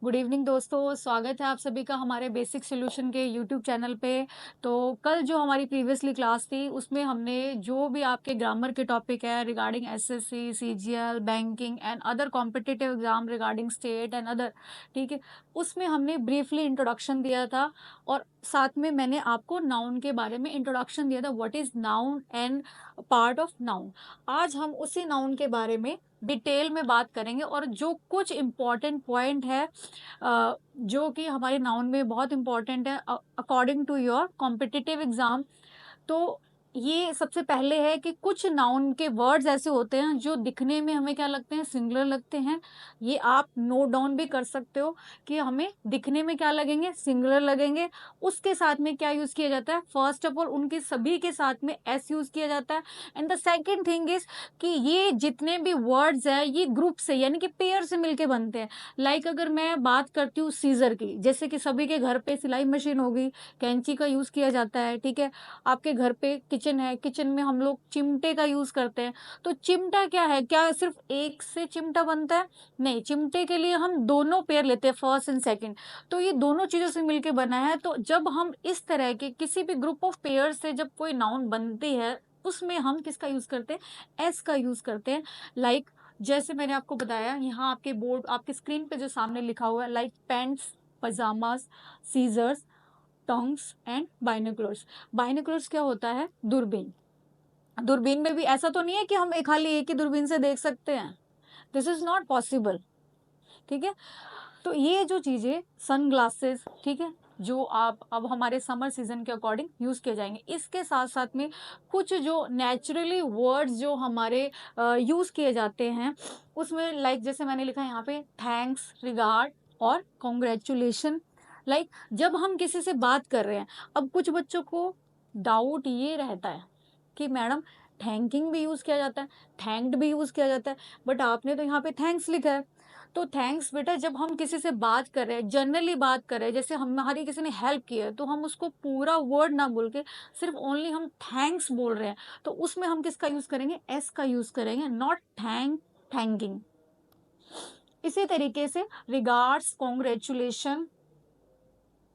Good evening दोस्तों, स्वागत है आप सभी का हमारे बेसिक सॉल्यूशन के यूट्यूब चैनल पे। तो कल जो हमारी प्रीवियसली क्लास थी उसमें हमने जो भी आपके ग्रामर के टॉपिक है regarding SSC, CGL, banking and other competitive exam regarding state and other, ठीक है, उसमें हमने ब्रीफली इंट्रोडक्शन दिया था और साथ में मैंने आपको नाउन के बारे में इंट्रोडक्शन दिया था, what is noun and part of noun. आज हम उसी नाउन के बारे में डिटेल में बात करेंगे और जो कुछ इम्पॉर्टेंट पॉइंट है जो कि हमारे नाउन में बहुत इंपॉर्टेंट है according to your competitive exam. तो ये सबसे पहले है कि कुछ नाउन के वर्ड्स ऐसे होते हैं जो दिखने में हमें क्या लगते हैं, सिंगुलर लगते हैं। ये आप नोट डाउन भी कर सकते हो कि हमें दिखने में क्या लगेंगे, सिंगुलर लगेंगे। उसके साथ में क्या यूज किया जाता है, फर्स्ट ऑफ ऑल उनके सभी के साथ में एस यूज किया जाता है। And the second thing is कि ये जितने भी वर्ड्स है ये ग्रुप से यानी कि पेयर से मिलके बनते हैं। लाइक अगर मैं बात करती हूँ सीजर की, जैसे कि सभी के घर पे सिलाई मशीन होगी, कैंची का यूज किया जाता है, ठीक है। आपके घर पे किचन है, किचन में हम लोग चिमटे का यूज करते हैं। तो चिमटा क्या है, क्या सिर्फ एक से चिमटा बनता है? नहीं, चिमटे के लिए हम दोनों पेयर लेते हैं, फर्स्ट एंड सेकंड। तो ये दोनों चीजों से मिलके बना है। तो जब हम इस तरह के किसी भी ग्रुप ऑफ पेयर से जब कोई नाउन बनती है उसमें हम किसका यूज करते हैं, एस का यूज करते हैं। लाइक जैसे मैंने आपको बताया, यहाँ आपके बोर्ड, आपके स्क्रीन पे जो सामने लिखा हुआ है, like pants, pajamas, scissors, tongs and binoculars. Binoculars क्या होता है, दूरबीन। दूरबीन में भी ऐसा तो नहीं है कि हम खाली एक ही दूरबीन से देख सकते हैं, दिस इज नॉट पॉसिबल, ठीक है। तो ये जो चीजें, सन ग्लासेस, ठीक है, जो आप अब हमारे समर सीजन के अकॉर्डिंग यूज किए जाएंगे। इसके साथ साथ में कुछ जो नेचुरली वर्ड्स जो हमारे यूज किए जाते हैं उसमें, लाइक जैसे मैंने लिखा है यहाँ पे, थैंक्स, रिगार्ड और कॉन्ग्रेचुलेशन। लाइक जब हम किसी से बात कर रहे हैं, अब कुछ बच्चों को डाउट ये रहता है कि मैडम थैंकिंग भी यूज किया जाता है, थैंक्ड भी यूज किया जाता है, बट आपने तो यहाँ पे थैंक्स लिखा है। तो थैंक्स बेटा, जब हम किसी से बात कर रहे हैं, जनरली बात कर रहे हैं, जैसे हमारी किसी ने हेल्प की है तो हम उसको पूरा वर्ड ना बोल के सिर्फ ओनली हम थैंक्स बोल रहे हैं, तो उसमें हम किसका यूज करेंगे, एस का यूज करेंगे, नॉट थैंकिंग। इसी तरीके से रिगार्ड्स, कॉन्ग्रेचुलेशन,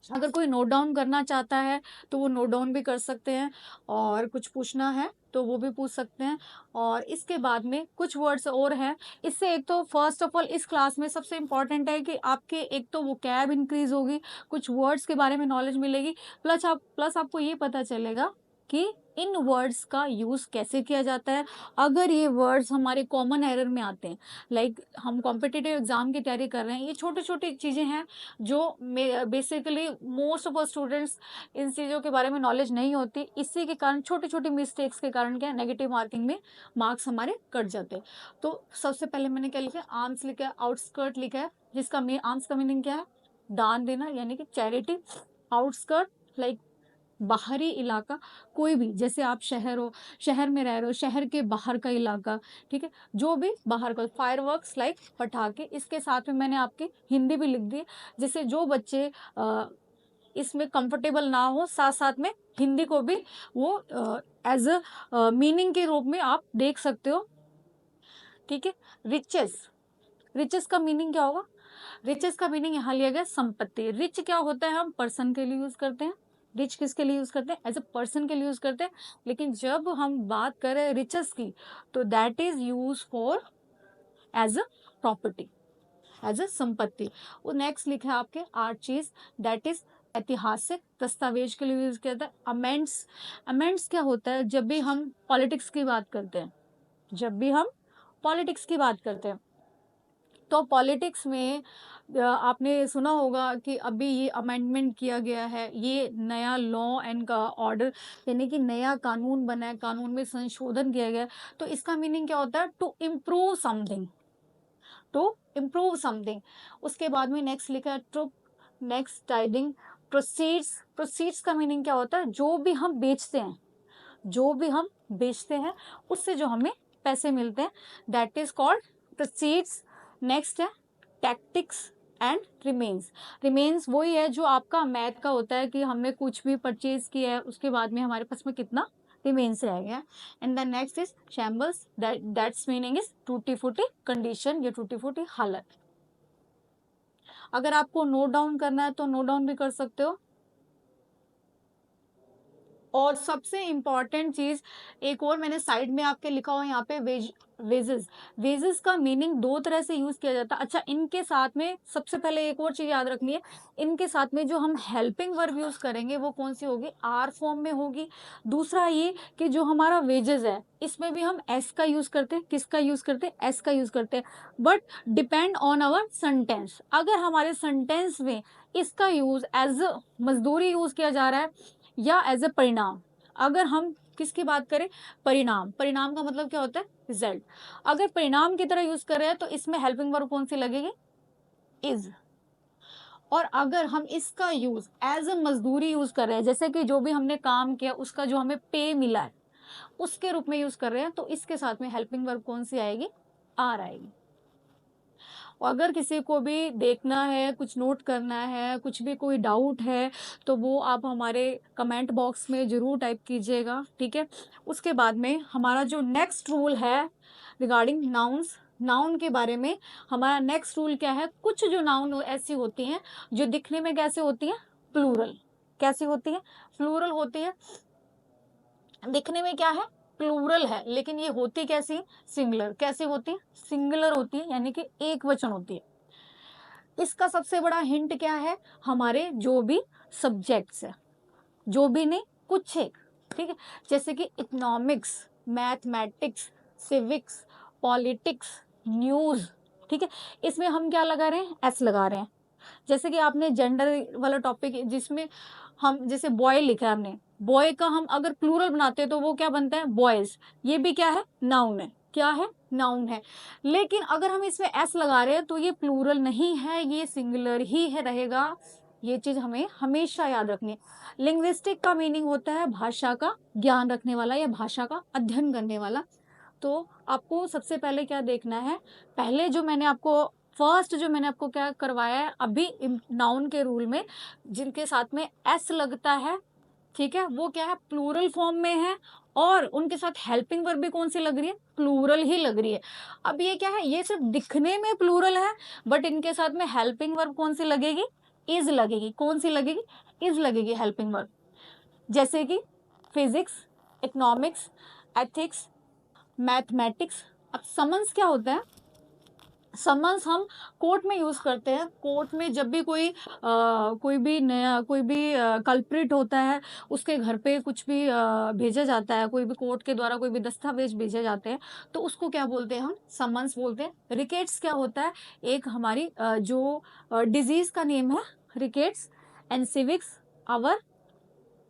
अगर कोई नोट डाउन करना चाहता है तो वो नोट डाउन भी कर सकते हैं, और कुछ पूछना है तो वो भी पूछ सकते हैं। और इसके बाद में कुछ वर्ड्स और हैं। इससे एक तो फर्स्ट ऑफ ऑल इस क्लास में सबसे इम्पॉर्टेंट है कि आपके एक तो वोकैब इंक्रीज होगी, कुछ वर्ड्स के बारे में नॉलेज मिलेगी, प्लस आपको ये पता चलेगा कि इन वर्ड्स का यूज कैसे किया जाता है अगर ये वर्ड्स हमारे कॉमन एरर में आते हैं। लाइक हम कॉम्पिटिटिव एग्जाम की तैयारी कर रहे हैं, ये छोटी छोटी चीजें हैं जो basically most of students in चीज़ों के बारे में नॉलेज नहीं होती, इसी के कारण छोटी छोटी मिस्टेक्स के कारण क्या है, नेगेटिव मार्किंग में मार्क्स हमारे कट जाते हैं। तो सबसे पहले मैंने क्या लिखा है, आर्म्स लिखा है, आउटस्कर्ट लिखा है, जिसका आर्म्स का मीनिंग क्या है, दान देना यानी कि चैरिटी। आउटस्कर्ट लाइक बाहरी इलाका, कोई भी, जैसे आप शहर हो, शहर में रह रहे हो, शहर के बाहर का इलाका, ठीक है, जो भी बाहर का, फायरवर्क्स लाइक पटाखे। इसके साथ में मैंने आपकी हिंदी भी लिख दी, जिससे जो बच्चे इसमें कंफर्टेबल ना हो, साथ साथ में हिंदी को भी वो एज अ मीनिंग के रूप में आप देख सकते हो, ठीक है। रिचेस, रिचेस का मीनिंग क्या होगा, रिचेस का मीनिंग यहाँ लिया गया संपत्ति। रिच क्या होता है, हम पर्सन के लिए यूज करते हैं, रिच किसके लिए यूज करते हैं, एज अ पर्सन के लिए यूज करते हैं। लेकिन जब हम बात करें रिचेस की तो that is use for as a property, as a संपत्ति। वो नेक्स्ट लिखा है आपके आर्चीज, दैट इज ऐतिहासिक दस्तावेज के लिए यूज किया जाता है। अमेंड्स, अमेंड्स क्या होता है, जब भी हम पॉलिटिक्स की बात करते हैं, जब भी हम पॉलिटिक्स की बात करते हैं तो पॉलिटिक्स में आपने सुना होगा कि अभी ये अमेंडमेंट किया गया है, ये नया लॉ एंड का ऑर्डर यानी कि नया कानून बना है, कानून में संशोधन किया गया है। तो इसका मीनिंग क्या होता है, to improve something, to improve something. उसके बाद में नेक्स्ट लिखा है troop, next tidings, proceeds. Proceeds का मीनिंग क्या होता है, जो भी हम बेचते हैं, जो भी हम बेचते हैं उससे जो हमें पैसे मिलते हैं, that is called proceeds. Next है टैक्टिक्स एंड रिमेन्स। रिमेन्स वही है जो आपका मैथ का होता है कि हमने कुछ भी परचेज किया है उसके बाद में हमारे पास में कितना रिमेन्स रह गया। And the next is shambles, that's meaning is टूटी फूटी कंडीशन या टूटी फूटी हालत। अगर आपको नोट डाउन करना है तो नोट डाउन भी कर सकते हो। और सबसे इम्पॉर्टेंट चीज एक और मैंने साइड में आपके लिखा हुआ है यहाँ पे, वेजेस। वेजेस का मीनिंग दो तरह से यूज किया जाता है। अच्छा, इनके साथ में सबसे पहले एक और चीज याद रखनी है, इनके साथ में जो हम हेल्पिंग वर्ब यूज करेंगे वो कौन सी होगी, आर फॉर्म में होगी। दूसरा ये कि जो हमारा वेजेस है इसमें भी हम एस का यूज करते हैं। किसका यूज करते हैं, एस का यूज करते हैं, but depend on our sentence. अगर हमारे सेंटेंस में इसका यूज एज मजदूरी यूज किया जा रहा है या एज ए परिणाम, अगर हम किसकी बात करें, परिणाम, परिणाम का मतलब क्या होता है, रिजल्ट, अगर परिणाम की तरह यूज कर रहे हैं तो इसमें हेल्पिंग वर्ब कौन सी लगेगी, इज। और अगर हम इसका यूज एज ए मजदूरी यूज कर रहे हैं, जैसे कि जो भी हमने काम किया उसका जो हमें पे मिला है उसके रूप में यूज कर रहे हैं, तो इसके साथ में हेल्पिंग वर्ब कौन सी आएगी, आर आएगी। और अगर किसी को भी देखना है, कुछ नोट करना है, कुछ भी कोई डाउट है तो वो आप हमारे कमेंट बॉक्स में ज़रूर टाइप कीजिएगा, ठीक है। उसके बाद में हमारा जो नेक्स्ट रूल है रिगार्डिंग नाउन्स, नाउन के बारे में हमारा नेक्स्ट रूल क्या है, कुछ जो नाउन ऐसी होती हैं जो दिखने में कैसे होती हैं, प्लूरल। कैसी होती है, प्लूरल होती है। दिखने में क्या है, प्लूरल है, लेकिन ये होती कैसी, सिंगुलर। कैसी होती है, सिंगुलर होती है, यानी कि एक वचन होती है। इसका सबसे बड़ा हिंट क्या है, हमारे जो भी सब्जेक्ट्स है, जो भी नहीं, कुछ एक, ठीक है, जैसे कि economics, mathematics, civics, politics, news, ठीक है, इसमें हम क्या लगा रहे हैं, एस लगा रहे हैं। जैसे कि आपने जेंडर वाला टॉपिक जिसमें हम जैसे बॉय लिखा है हमने, बॉय का हम अगर प्लूरल बनाते हैं तो वो क्या बनता है, बॉयज। ये भी क्या है, नाउन है। क्या है, नाउन है। लेकिन अगर हम इसमें एस लगा रहे हैं तो ये प्लूरल नहीं है, ये सिंगुलर ही है रहेगा। ये चीज हमें हमेशा याद रखनी है। लिंग्विस्टिक का मीनिंग होता है भाषा का ज्ञान रखने वाला या भाषा का अध्ययन करने वाला। तो आपको सबसे पहले क्या देखना है, पहले जो मैंने आपको फर्स्ट जो मैंने आपको क्या करवाया है अभी नाउन के रूल में, जिनके साथ में एस लगता है, ठीक है, वो क्या है, प्लूरल फॉर्म में है, और उनके साथ हेल्पिंग वर्ब भी कौन सी लग रही है, प्लूरल ही लग रही है। अब ये क्या है, ये सिर्फ दिखने में प्लूरल है, बट इनके साथ में हेल्पिंग वर्ब कौन सी लगेगी, इज लगेगी। कौन सी लगेगी, इज लगेगी हेल्पिंग वर्ब। जैसे कि फिजिक्स, इकोनॉमिक्स, एथिक्स, मैथमेटिक्स। अब समन्स क्या होता है, समन्स हम कोर्ट में यूज करते हैं। कोर्ट में जब भी कोई भी नया कोई भी कल्प्रिट होता है, उसके घर पे कुछ भी भेजा जाता है, कोई भी कोर्ट के द्वारा कोई भी दस्तावेज भेजे जाते हैं, तो उसको क्या बोलते हैं, हम समन्स बोलते हैं। रिकेट्स क्या होता है, एक हमारी जो डिजीज का नेम है, rickets. And civics our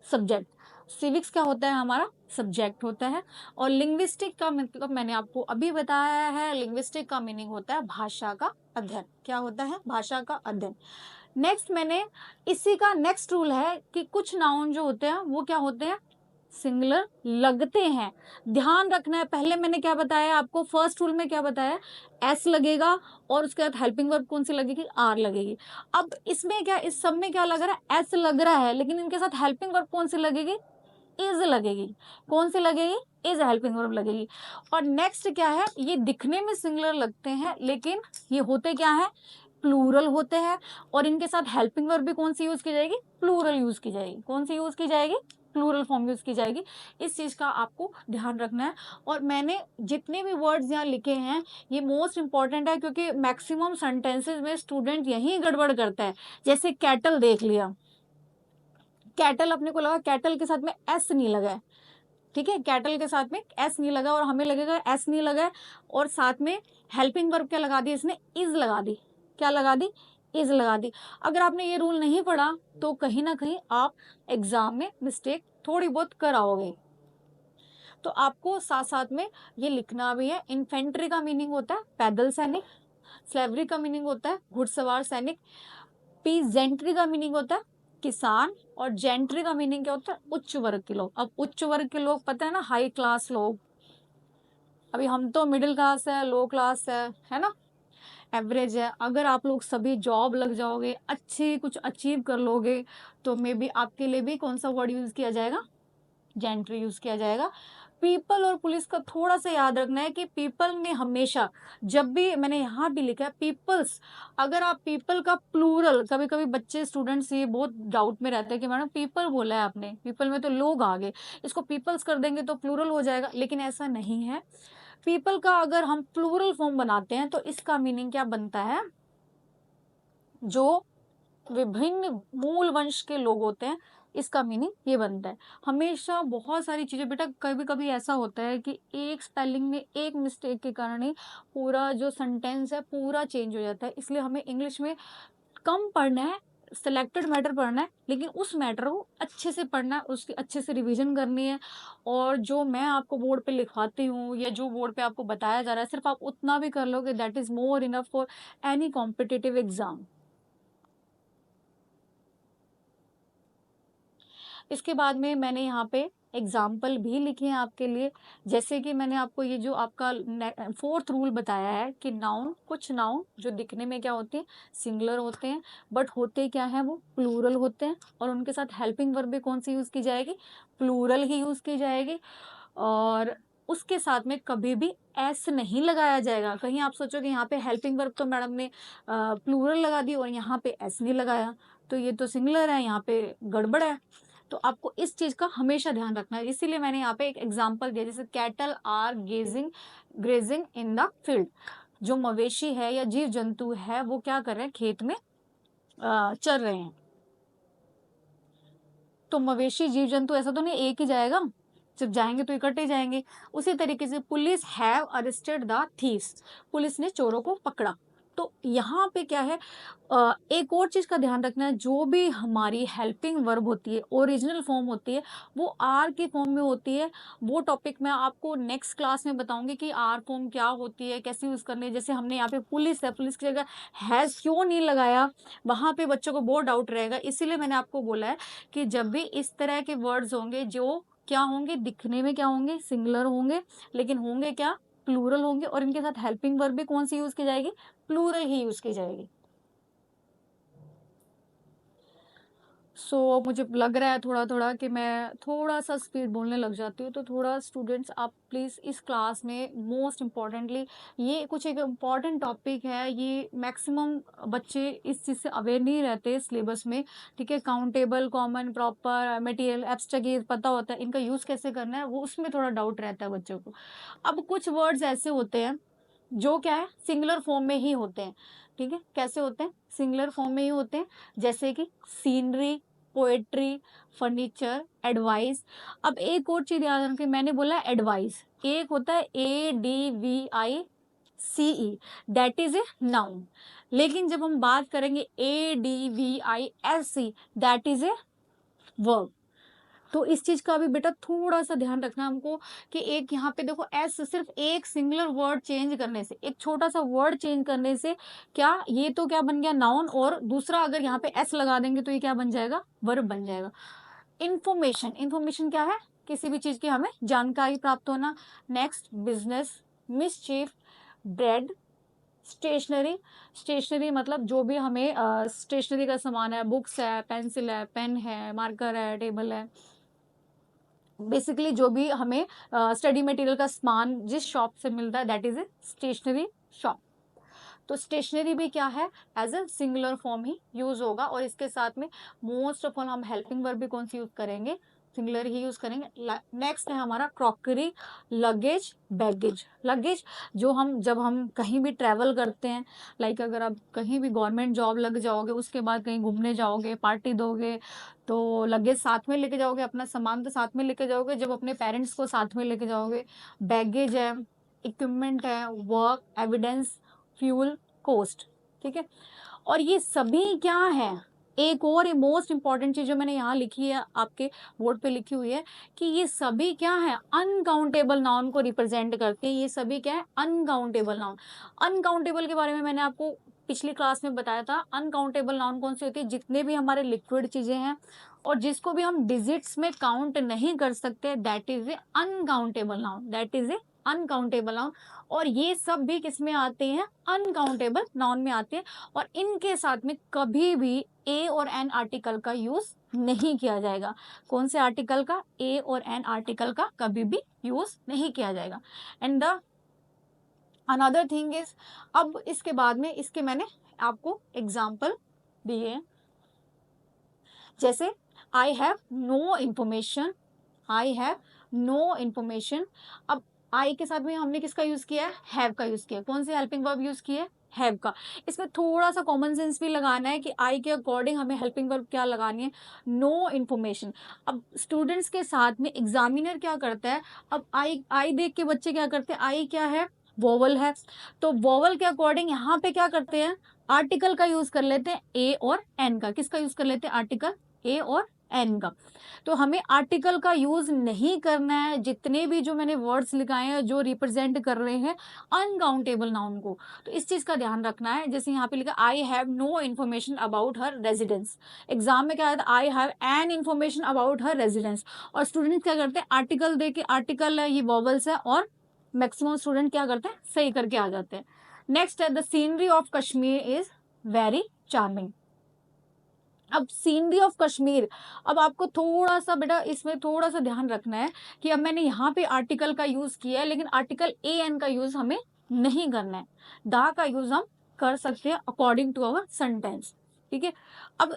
subject, civics क्या होता है, हमारा सब्जेक्ट होता है। और लिंग्विस्टिक का मतलब मैंने आपको अभी बताया है, लिंग्विस्टिक का मीनिंग होता है भाषा का अध्ययन। क्या होता है, भाषा का अध्ययन। नेक्स्ट मैंने इसी का नेक्स्ट रूल है कि कुछ नाउन जो होते हैं वो क्या होते हैं, सिंगुलर लगते हैं। ध्यान रखना है, पहले मैंने क्या बताया आपको, फर्स्ट रूल में क्या बताया, एस लगेगा और उसके बाद हेल्पिंग वर्ब कौन सी लगेगी, आर लगेगी। अब इसमें क्या, इस सब में क्या लग रहा है, एस लग रहा है, लेकिन इनके साथ हेल्पिंग वर्ब कौन सी लगेगी, इज लगेगी। कौन सी लगेगी, इज हेल्पिंग वर्ब लगेगी। और नेक्स्ट क्या है, ये दिखने में सिंगुलर लगते हैं लेकिन ये होते क्या है, प्लूरल होते हैं, और इनके साथ हेल्पिंग वर्ब भी कौन सी यूज की जाएगी, प्लूरल यूज की जाएगी। कौन सी यूज की जाएगी, प्लूरल फॉर्म यूज की जाएगी। इस चीज का आपको ध्यान रखना है। और मैंने जितने भी वर्ड्स यहाँ लिखे हैं ये मोस्ट इंपॉर्टेंट है, क्योंकि मैक्सिमम सेंटेंसेस में स्टूडेंट यही गड़बड़ करता है। जैसे कैटल देख लिया, कैटल अपने को लगा कैटल के साथ में एस नहीं लगा है, ठीक है, कैटल के साथ में एस नहीं लगा और हमें लगेगा एस नहीं लगा है, और साथ में हेल्पिंग वर्ब क्या लगा दी इसने, इज लगा दी। क्या लगा दी, इज लगा दी। अगर आपने ये रूल नहीं पढ़ा तो कहीं ना कहीं आप एग्जाम में मिस्टेक थोड़ी बहुत कराओगे। तो आपको साथ साथ में ये लिखना भी है। इन्फेंट्री का मीनिंग होता है पैदल सैनिक, स्लेवरी का मीनिंग होता है घुड़सवार सैनिक, पीजेंट्री का मीनिंग होता है किसान, और जेंट्री का मीनिंग क्या होता है, उच्च वर्ग के लोग। अब उच्च वर्ग के लोग पता है ना, हाई क्लास लोग। अभी हम तो मिडिल क्लास है, लो क्लास है ना, एवरेज है। अगर आप लोग सभी जॉब लग जाओगे, अच्छी कुछ अचीव कर लोगे, तो मे बी आपके लिए भी कौन सा वर्ड यूज किया जाएगा, जेंट्री यूज किया जाएगा। पीपल और पुलिस का थोड़ा सा याद रखना है कि पीपल में हमेशा, जब भी मैंने यहाँ भी लिखा है पीपल्स, अगर आप पीपल का प्लूरल, कभी कभी बच्चे स्टूडेंट्स ये बहुत डाउट में रहते हैं कि मैडम पीपल बोला है आपने, पीपल में तो लोग आ गए, इसको पीपल्स कर देंगे तो प्लूरल हो जाएगा, लेकिन ऐसा नहीं है। पीपल का अगर हम प्लूरल फॉर्म बनाते हैं तो इसका मीनिंग क्या बनता है, जो विभिन्न मूल वंश के लोग होते हैं, इसका मीनिंग ये बनता है। हमेशा बहुत सारी चीजें बेटा, कभी कभी ऐसा होता है कि एक स्पेलिंग में एक मिस्टेक के कारण ही पूरा जो सेंटेंस है पूरा चेंज हो जाता है, इसलिए हमें इंग्लिश में कम पढ़ना है, सिलेक्टेड मैटर पढ़ना है, लेकिन उस मैटर को अच्छे से पढ़ना है, उसकी अच्छे से रिवीजन करनी है। और जो मैं आपको बोर्ड पे लिखवाती हूँ या जो बोर्ड पे आपको बताया जा रहा है, सिर्फ आप उतना भी कर लोगे, that is more enough for any competitive exam. इसके बाद में मैंने यहाँ पे एग्जाम्पल भी लिखे हैं आपके लिए, जैसे कि मैंने आपको ये जो आपका 4th रूल बताया है कि नाउन, कुछ नाउन जो दिखने में क्या होते हैं, सिंगुलर होते हैं, बट होते क्या है, वो प्लूरल होते हैं, और उनके साथ हेल्पिंग वर्ब भी कौन सी यूज की जाएगी, प्लूरल ही यूज की जाएगी। और उसके साथ में कभी भी एस नहीं लगाया जाएगा। कहीं आप सोचो कि यहाँ पे हेल्पिंग वर्ब तो मैडम ने प्लूरल लगा दी और यहाँ पे एस नहीं लगाया, तो ये तो सिंगुलर है, यहाँ पे गड़बड़ है। तो आपको इस चीज का हमेशा ध्यान रखना है, इसीलिए मैंने यहाँ पे एक एग्जांपल दिया, जैसे cattle are gazing grazing in the field, जो मवेशी है या जीव जंतु है वो क्या कर रहे हैं, खेत में चर रहे हैं। तो मवेशी जीव जंतु ऐसा तो नहीं एक ही जाएगा, जब जाएंगे तो इकट्ठे जाएंगे। उसी तरीके से police have arrested the thieves, police ने चोरों को पकड़ा। तो यहाँ पे क्या है, एक और चीज का ध्यान रखना है, जो भी हमारी हेल्पिंग वर्ब होती है, ओरिजिनल फॉर्म होती है, वो आर की फॉर्म में होती है। वो टॉपिक मैं आपको नेक्स्ट क्लास में बताऊंगी कि आर फॉर्म क्या होती है, कैसे यूज करनी है। जैसे हमने यहाँ पे पुलिस है, पुलिस की जगह हैज क्यों नहीं लगाया, वहां पे बच्चों को बहुत डाउट रहेगा, इसीलिए मैंने आपको बोला है कि जब भी इस तरह के वर्ड्स होंगे जो क्या होंगे, दिखने में क्या होंगे, सिंगुलर होंगे, लेकिन होंगे क्या, प्लूरल होंगे, और इनके साथ हेल्पिंग वर्ब भी कौन सी यूज की जाएगी, प्लूरल ही यूज की जाएगी। मुझे लग रहा है थोड़ा थोड़ा कि मैं थोड़ा सा स्पीड बोलने लग जाती हूँ, तो थोड़ा स्टूडेंट्स आप प्लीज़ इस क्लास में मोस्ट इम्पॉर्टेंटली, ये कुछ एक इम्पॉर्टेंट टॉपिक है, ये मैक्सिमम बच्चे इस चीज़ से अवेयर नहीं रहते सिलेबस में, ठीक है। Countable, common, proper, material, abstract ये पता होता है, इनका यूज़ कैसे करना है वो उसमें थोड़ा डाउट रहता है बच्चों को। अब कुछ वर्ड्स ऐसे होते हैं जो क्या है, सिंगुलर फॉर्म में ही होते हैं, ठीक है। कैसे होते हैं, सिंगुलर फॉर्म में ही होते हैं, जैसे कि सीनरी, पोएट्री, फर्नीचर, एडवाइस। अब एक और चीज याद रखें, मैंने बोला एडवाइस, एक होता है ADVICE, that is a noun, लेकिन जब हम बात करेंगे ADVISE, that is a verb. तो इस चीज का भी बेटा थोड़ा सा ध्यान रखना हमको कि एक यहाँ पे देखो एस, सिर्फ एक सिंगुलर वर्ड चेंज करने से, एक छोटा सा वर्ड चेंज करने से क्या, ये तो क्या बन गया, नाउन, और दूसरा अगर यहाँ पे एस लगा देंगे तो ये क्या बन जाएगा, वर्ब बन जाएगा। इंफॉर्मेशन, इंफॉर्मेशन क्या है, किसी भी चीज की हमें जानकारी प्राप्त होना। Next, business, mischief, bread, stationery, stationery मतलब जो भी हमें स्टेशनरी का सामान है, बुक्स है, पेंसिल है, पेन है, मार्कर है, टेबल है, बेसिकली जो भी हमें स्टडी मटेरियल का सामान जिस शॉप से मिलता है, that is a stationery shop. तो स्टेशनरी भी क्या है, एज ए सिंगुलर फॉर्म ही यूज होगा, और इसके साथ में मोस्ट ऑफ ऑल हम हेल्पिंग वर्ब भी कौन सी यूज करेंगे, सिंगुलर ही यूज करेंगे। नेक्स्ट है हमारा क्रॉकरी, लगेज, बैगेज। लगेज जो हम जब हम कहीं भी ट्रैवल करते हैं, लाइक अगर आप कहीं भी गवर्नमेंट जॉब लग जाओगे, उसके बाद कहीं घूमने जाओगे, पार्टी दोगे, तो लगेज साथ में लेके जाओगे, अपना सामान तो साथ में लेके जाओगे, जब अपने पेरेंट्स को साथ में लेके जाओगे। बैगेज है, इक्विपमेंट है, वर्क, एविडेंस, फ्यूल, कोस्ट, ठीक है। और ये सभी क्या है, एक और मोस्ट इंपॉर्टेंट चीज जो मैंने यहाँ लिखी है, आपके बोर्ड पे लिखी हुई है, कि ये सभी क्या है, अनकाउंटेबल नाउन को रिप्रेजेंट करते हैं। ये सभी क्या है, अनकाउंटेबल नाउन। अनकाउंटेबल के बारे में मैंने आपको पिछली क्लास में बताया था। अनकाउंटेबल नाउन कौन सी होती है, जितने भी हमारे लिक्विड चीजें हैं और जिसको भी हम डिजिट्स में काउंट नहीं कर सकते, that is A uncountable noun, that is A uncountable noun, और ये सब भी किस में आते हैं, अनकाउंटेबल नाउन में आते हैं। और इनके साथ में कभी भी ए और एन आर्टिकल का यूज नहीं किया जाएगा। कौन से आर्टिकल का, ए और एन आर्टिकल का कभी भी यूज नहीं किया जाएगा। And the another thing is, अब इसके बाद में इसके मैंने आपको एग्जाम्पल दिए, जैसे I have no information, I have no information. अब आई के साथ में हमने किसका यूज किया है, हैव का यूज किया। कौन सी हेल्पिंग वर्ब यूज की है, हैव का। इसमें थोड़ा सा कॉमन सेंस भी लगाना है कि आई के अकॉर्डिंग हमें हेल्पिंग वर्ब क्या लगानी है, नो इंफॉर्मेशन। अब स्टूडेंट्स के साथ में एग्जामिनर क्या करता है, अब आई देख के बच्चे क्या करते हैं, आई क्या है, वोवल है, तो वोवल के अकॉर्डिंग यहाँ पे क्या करते हैं, आर्टिकल का यूज कर लेते हैं, ए और एन का। किसका यूज कर लेते हैं, आर्टिकल ए और एन का। तो हमें आर्टिकल का यूज नहीं करना है जितने भी जो मैंने वर्ड्स लिखाए हैं जो रिप्रेजेंट कर रहे हैं अनकाउंटेबल नाउन को। तो इस चीज का ध्यान रखना है। जैसे यहाँ पे लिखा I have no information about her residence, exam में क्या आता है, I have an information about her residence. और स्टूडेंट क्या करते हैं, आर्टिकल दे के, आर्टिकल है ये वॉवल्स है, और मैक्सिमम स्टूडेंट क्या करते हैं, सही करके आ जाते हैं। नेक्स्ट है the scenery of Kashmir is very charming. अब सीनरी ऑफ कश्मीर, अब आपको थोड़ा सा बेटा इसमें थोड़ा सा ध्यान रखना है कि अब मैंने यहाँ पे आर्टिकल का यूज किया है, लेकिन आर्टिकल ए एन का यूज हमें नहीं करना है। दा का यूज हम कर सकते हैं अकॉर्डिंग टू अवर सेंटेंस, ठीक है। अब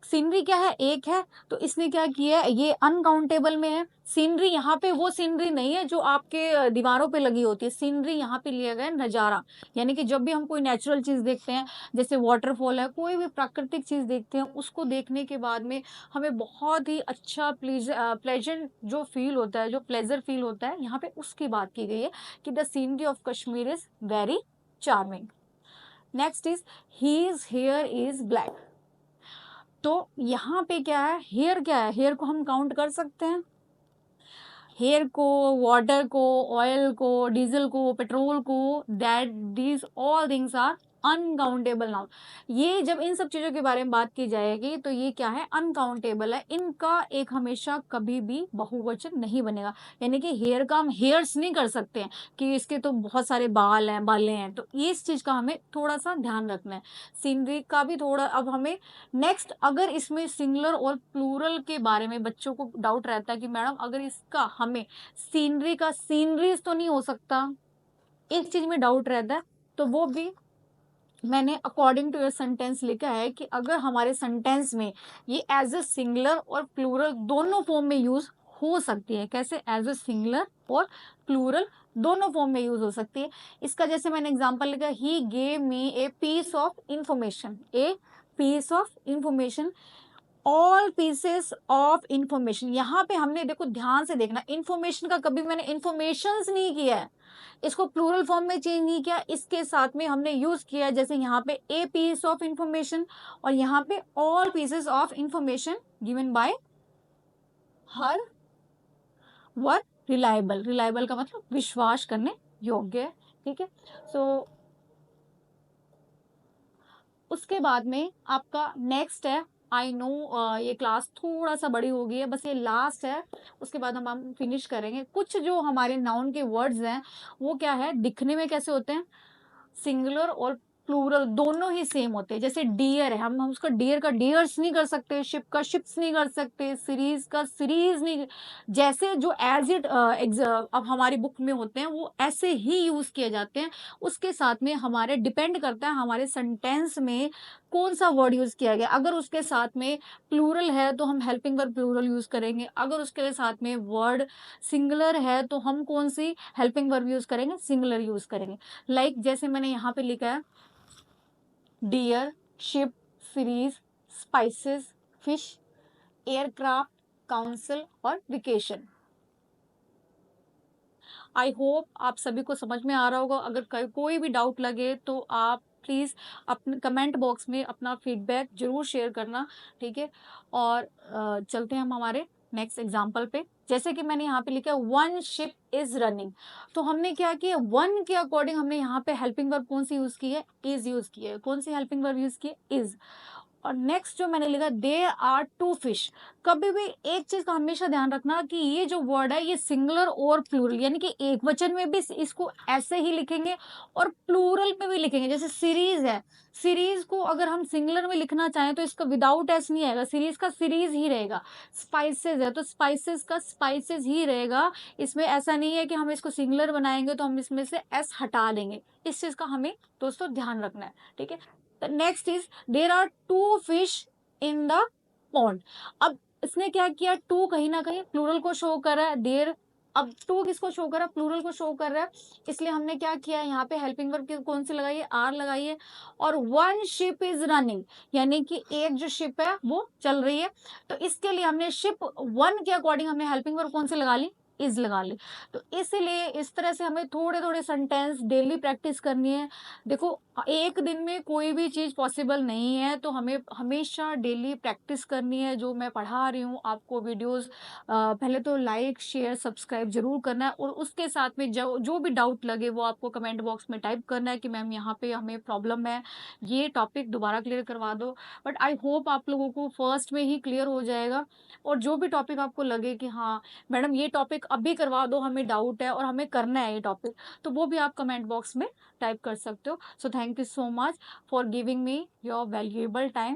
सीनरी क्या है, एक है, तो इसने क्या किया है, ये अनकाउंटेबल में है। सीनरी यहाँ पे वो सीनरी नहीं है जो आपके दीवारों पे लगी होती है, सीनरी यहाँ पे लिया गया है नज़ारा। यानी कि जब भी हम कोई नेचुरल चीज़ देखते हैं, जैसे वाटरफॉल है, कोई भी प्राकृतिक चीज़ देखते हैं, उसको देखने के बाद में हमें बहुत ही अच्छा प्लेजेंट जो फील होता है, जो प्लेजर फील होता है, यहाँ पे उसकी बात की गई है कि the scenery of Kashmir is very charming. Next is his hair is black. तो यहाँ पे क्या है, हेयर क्या है, हेयर को हम काउंट कर सकते हैं, हेयर को, वाटर को, ऑयल को, डीजल को, पेट्रोल को, that these all things are uncountable noun. ये जब इन सब चीजों के बारे में बात की जाएगी तो ये क्या है, अनकाउंटेबल है। इनका एक हमेशा कभी भी बहुवचन नहीं बनेगा। यानी कि हेयर का हम हेयर्स नहीं कर सकते हैं कि इसके तो बहुत सारे बाल हैं, बालें हैं, तो इस चीज का हमें थोड़ा सा ध्यान रखना है। सीनरी का भी थोड़ा, अब हमें नेक्स्ट, अगर इसमें सिंगुलर और प्लूरल के बारे में बच्चों को डाउट रहता है कि मैडम अगर इसका हमें सीनरी का सीनरीज तो नहीं हो सकता, इस चीज में डाउट रहता है, तो वो भी मैंने अकॉर्डिंग टू योर सेंटेंस लिखा है कि अगर हमारे सेंटेंस में ये एज ए सिंगुलर और प्लूरल दोनों फॉर्म में यूज हो सकती है। कैसे, एज ए सिंगुलर और प्लूरल दोनों फॉर्म में यूज हो सकती है। इसका जैसे मैंने एग्जांपल लिखा, he gave me a piece of information, a piece of information, all pieces of information. यहाँ पे हमने देखो ध्यान से देखना, इंफॉर्मेशन का कभी मैंने इंफॉर्मेशंस नहीं किया है, इसको प्लूरल फॉर्म में चेंज नहीं किया, इसके साथ में हमने यूज किया जैसे यहाँ पे ए पीस ऑफ इंफॉर्मेशन और यहाँ पे all pieces of information given by her were reliable. Reliable का मतलब विश्वास करने योग्य है, ठीक है। सो उसके बाद में आपका नेक्स्ट है, आई नो ये क्लास थोड़ा सा बड़ी हो गई है, बस ये लास्ट है, उसके बाद हम फिनिश करेंगे। कुछ जो हमारे नाउन के वर्ड्स हैं वो क्या है, दिखने में कैसे होते हैं, सिंगुलर और प्लूरल दोनों ही सेम होते हैं। जैसे डियर है, हम उसका डियर का डियर्स नहीं कर सकते, शिप का शिप्स नहीं कर सकते, सीरीज का सीरीज नहीं। जैसे जो एज इट अब हमारी बुक में होते हैं वो ऐसे ही यूज किए जाते हैं। उसके साथ में हमारे डिपेंड करता है हमारे सेंटेंस में कौन सा वर्ड यूज किया गया। अगर उसके साथ में प्लूरल है तो हम हेल्पिंग वर्ब प्लूरल यूज करेंगे, अगर उसके साथ में वर्ड सिंगुलर है तो हम कौन सी हेल्पिंग वर्ब यूज करेंगे, सिंगुलर यूज करेंगे। लाइक जैसे मैंने यहाँ पे लिखा है, deer, ship, series, spices, fish, aircraft, council और वेकेशन। आई होप आप सभी को समझ में आ रहा होगा। अगर कोई भी डाउट लगे तो आप प्लीज़ अपने कमेंट बॉक्स में अपना फीडबैक जरूर शेयर करना, ठीक है। और चलते हैं हम हमारे नेक्स्ट एग्जाम्पल पे। जैसे कि मैंने यहाँ पे लिखा वन शिप इज रनिंग, तो हमने क्या किया, वन के अकॉर्डिंग हमने यहाँ पे हेल्पिंग वर्ब कौन सी यूज की है, इज यूज की है। कौन सी हेल्पिंग वर्ब यूज की है, इज। और नेक्स्ट जो मैंने लिखा दे आर टू फिश, कभी भी एक चीज का हमेशा ध्यान रखना कि ये जो वर्ड है ये सिंगुलर और प्लूरल, यानी कि एक वचन में भी इसको ऐसे ही लिखेंगे और प्लूरल में भी लिखेंगे। जैसे सीरीज है, सीरीज को अगर हम सिंगुलर में लिखना चाहें तो इसका विदाउट एस नहीं आएगा, सीरीज का सीरीज ही रहेगा। स्पाइसेस है तो स्पाइसेस का स्पाइसेस ही रहेगा, इसमें ऐसा नहीं है कि हम इसको सिंगुलर बनाएंगे तो हम इसमें से एस हटा देंगे। इस चीज का हमें दोस्तों ध्यान रखना है, ठीक है। Next is there are two fish in the pond. अब इसने क्या किया, टू कहीं ना कहीं प्लूरल को शो कर रहा है, देर, अब टू किसको शो कर रहा है, प्लूरल को शो कर रहा है, इसलिए हमने क्या किया, यहाँ पे हेल्पिंग वर्ब कौन सी लगाई है, आर लगाई है। और वन शिप इज रनिंग, यानी कि एक जो शिप है वो चल रही है, तो इसके लिए हमने शिप वन के अकॉर्डिंग हमने हेल्पिंग वर्ब कौन सी लगा ली, इज लगा ली। तो इसलिए इस तरह से हमें थोड़े थोड़े सेंटेंस डेली प्रैक्टिस करनी है। देखो एक दिन में कोई भी चीज़ पॉसिबल नहीं है, तो हमें हमेशा डेली प्रैक्टिस करनी है। जो मैं पढ़ा रही हूँ आपको वीडियोस, पहले तो लाइक शेयर सब्सक्राइब जरूर करना है, और उसके साथ में जो जो भी डाउट लगे वो आपको कमेंट बॉक्स में टाइप करना है कि मैम यहाँ पे हमें प्रॉब्लम है, ये टॉपिक दोबारा क्लियर करवा दो। बट आई होप आप लोगों को फर्स्ट में ही क्लियर हो जाएगा। और जो भी टॉपिक आपको लगे कि हाँ मैडम ये टॉपिक अभी करवा दो, हमें डाउट है और हमें करना है ये टॉपिक, तो वो भी आप कमेंट बॉक्स में टाइप कर सकते हो। So thank you so much for giving me your valuable time.